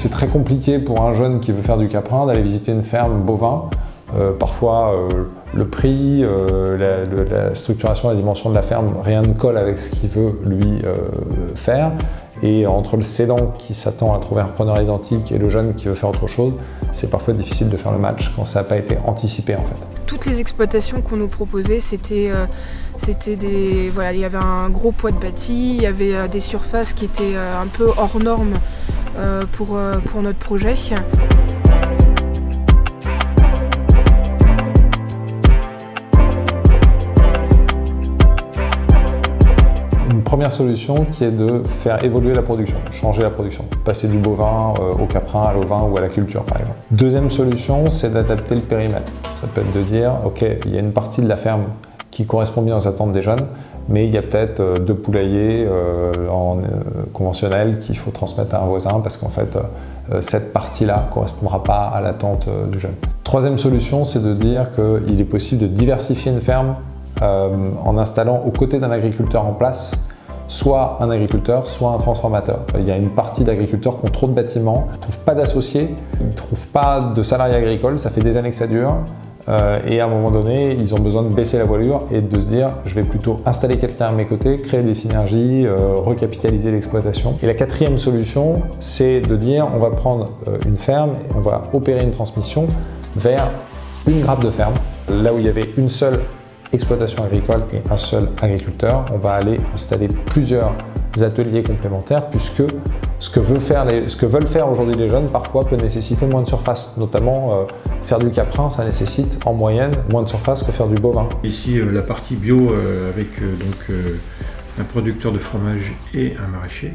c'est très compliqué pour un jeune qui veut faire du caprin d'aller visiter une ferme bovin. Parfois, le prix, la structuration, la dimension de la ferme, rien ne colle avec ce qu'il veut lui faire. Et entre le cédant qui s'attend à trouver un preneur identique et le jeune qui veut faire autre chose, c'est parfois difficile de faire le match quand ça n'a pas été anticipé en fait. Toutes les exploitations qu'on nous proposait, c'était des... Voilà, il y avait un gros poids de bâti, il y avait des surfaces qui étaient un peu hors normes pour notre projet. Une première solution qui est de faire évoluer la production, changer la production, passer du bovin au caprin, à l'ovin ou à la culture par exemple. Deuxième solution, c'est d'adapter le périmètre. Ça peut être de dire, ok, il y a une partie de la ferme qui correspond bien aux attentes des jeunes, mais il y a peut-être 2 poulaillers conventionnels qu'il faut transmettre à un voisin parce qu'en fait, cette partie-là ne correspondra pas à l'attente du jeune. Troisième solution, c'est de dire qu'il est possible de diversifier une ferme en installant aux côtés d'un agriculteur en place soit un agriculteur, soit un transformateur. Il y a une partie d'agriculteurs qui ont trop de bâtiments, ne trouvent pas d'associés, ils ne trouvent pas de salariés agricoles, ça fait des années que ça dure. Et à un moment donné, ils ont besoin de baisser la voilure et de se dire je vais plutôt installer quelqu'un à mes côtés, créer des synergies, recapitaliser l'exploitation. Et la quatrième solution, c'est de dire on va prendre une ferme, on va opérer une transmission vers une grappe de ferme, là où il y avait une seule exploitation agricole et un seul agriculteur. On va aller installer plusieurs ateliers complémentaires puisque ce que veulent faire aujourd'hui les jeunes parfois peut nécessiter moins de surface, notamment faire du caprin, ça nécessite en moyenne moins de surface que faire du bovin. Ici la partie bio avec un producteur de fromage et un maraîcher.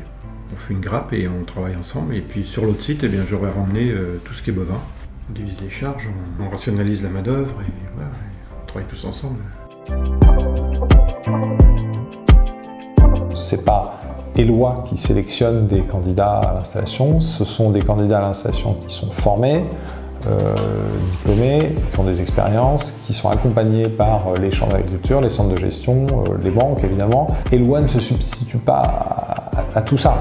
On fait une grappe et on travaille ensemble. Et puis sur l'autre site, j'aurais ramené tout ce qui est bovin. On divise les charges, on rationalise la main d'œuvre et voilà, on travaille tous ensemble. C'est pas Eloi qui sélectionne des candidats à l'installation, ce sont des candidats à l'installation qui sont formés, diplômés, qui ont des expériences, qui sont accompagnés par les chambres d'agriculture, les centres de gestion, les banques évidemment. Eloi ne se substitue pas à tout ça.